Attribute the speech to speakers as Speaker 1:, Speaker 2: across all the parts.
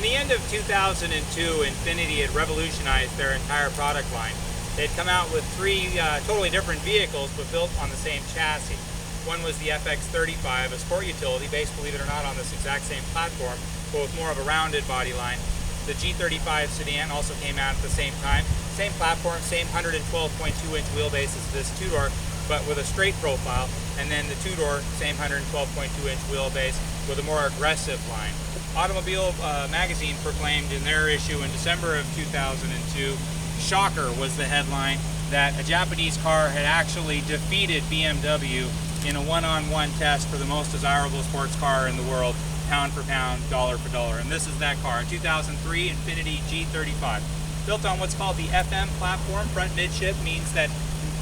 Speaker 1: In the end of 2002, Infiniti had revolutionized their entire product line. They'd come out with three totally different vehicles, but built on the same chassis. One was the FX35, a sport utility based, believe it or not, on this exact same platform, but with more of a rounded body line. The G35 sedan also came out at the same time. Same platform, same 112.2-inch wheelbase as this two-door, but with a straight profile. And then the two-door, same 112.2-inch wheelbase with a more aggressive line. Automobile magazine proclaimed in their issue in December of 2002, shocker was the headline, that a Japanese car had actually defeated BMW in a one-on-one test for the most desirable sports car in the world, pound for pound, dollar for dollar. And this is that car, a 2003 Infiniti G35. Built on what's called the FM platform. Front midship means that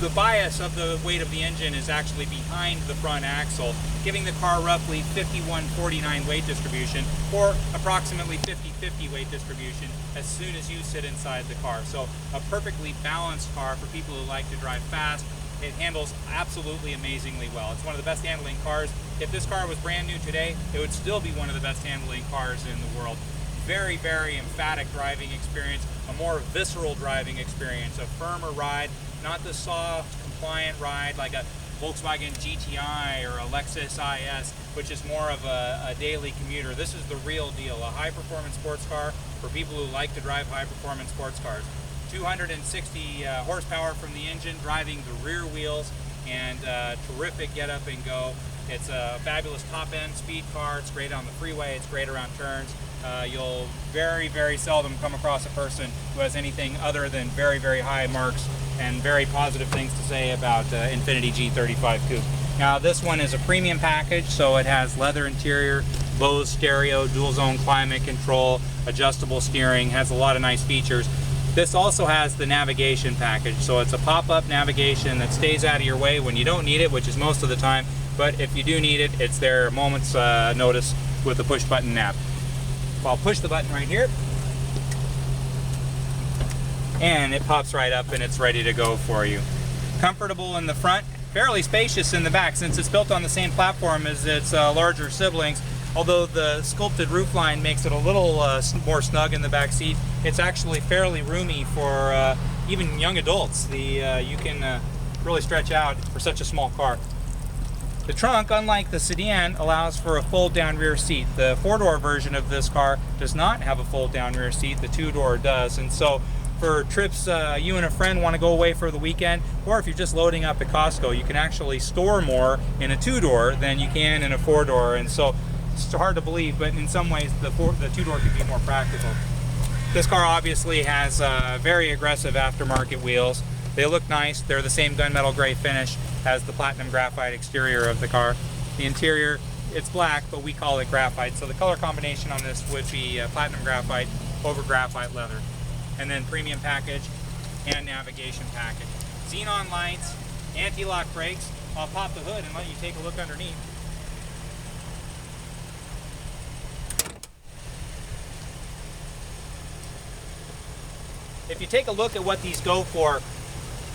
Speaker 1: the bias of the weight of the engine is actually behind the front axle, giving the car roughly 51-49 weight distribution, or approximately 50-50 weight distribution as soon as you sit inside the car. So a perfectly balanced car for people who like to drive fast. It handles absolutely amazingly well. It's one of the best handling cars. If this car was brand new today, it would still be one of the best handling cars in the world. Very, very emphatic driving experience, a more visceral driving experience, a firmer ride, not the soft, compliant ride like a Volkswagen GTI or a Lexus IS, which is more of a daily commuter. This is the real deal, a high-performance sports car for people who like to drive high-performance sports cars. 260 horsepower from the engine, driving the rear wheels, and terrific get up and go. It's a fabulous top-end speed car. It's great on the freeway. It's great around turns. You'll very, very seldom come across a person who has anything other than very, very high marks and very positive things to say about Infiniti G35 Coupe. Now, this one is a premium package, so it has leather interior, Bose stereo, dual zone climate control, adjustable steering, has a lot of nice features. This also has the navigation package, so it's a pop-up navigation that stays out of your way when you don't need it, which is most of the time, but if you do need it, it's there a moment's notice with the push-button nav. I'll push the button right here, and it pops right up and it's ready to go for you. Comfortable in the front, fairly spacious in the back since it's built on the same platform as its larger siblings. Although the sculpted roofline makes it a little more snug in the back seat, it's actually fairly roomy for even young adults. You can really stretch out for such a small car. The trunk, unlike the sedan, allows for a fold-down rear seat. The four-door version of this car does not have a fold-down rear seat. The two-door does. And so for trips you and a friend want to go away for the weekend, or if you're just loading up at Costco, you can actually store more in a two-door than you can in a four-door. And so it's hard to believe, but in some ways the two-door could be more practical. This car obviously has very aggressive aftermarket wheels. They look nice. They're the same gunmetal gray finish as the platinum graphite exterior of the car. The interior, it's black, but we call it graphite. So the color combination on this would be platinum graphite over graphite leather. And then premium package and navigation package. Xenon lights, anti-lock brakes. I'll pop the hood and let you take a look underneath. If you take a look at what these go for,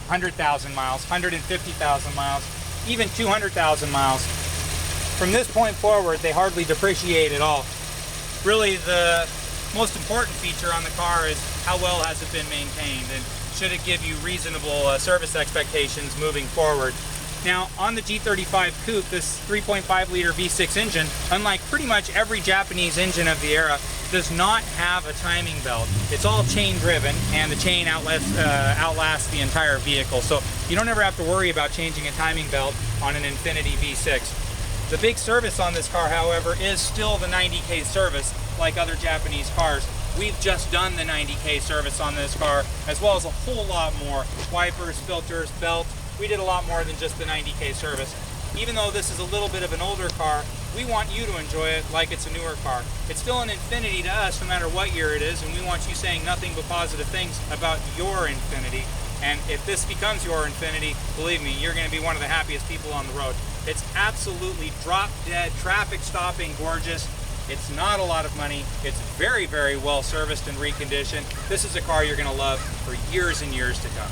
Speaker 1: 100,000 miles, 150,000 miles, even 200,000 miles. From this point forward, they hardly depreciate at all. Really, the most important feature on the car is how well has it been maintained, and should it give you reasonable service expectations moving forward. Now, on the G35 Coupe, this 3.5-liter V6 engine, unlike pretty much every Japanese engine of the era, does not have a timing belt. It's all chain driven, and the chain outlasts the entire vehicle. So you don't ever have to worry about changing a timing belt on an Infiniti V6. The big service on this car, however, is still the 90K service, like other Japanese cars. We've just done the 90K service on this car, as well as a whole lot more. Wipers, filters, belt. We did a lot more than just the 90K service. Even though this is a little bit of an older car, we want you to enjoy it like it's a newer car. It's still an Infiniti to us, no matter what year it is, and we want you saying nothing but positive things about your Infiniti. And if this becomes your Infiniti, believe me, you're going to be one of the happiest people on the road. It's absolutely drop-dead, traffic-stopping gorgeous. It's not a lot of money. It's very, very well serviced and reconditioned. This is a car you're going to love for years and years to come.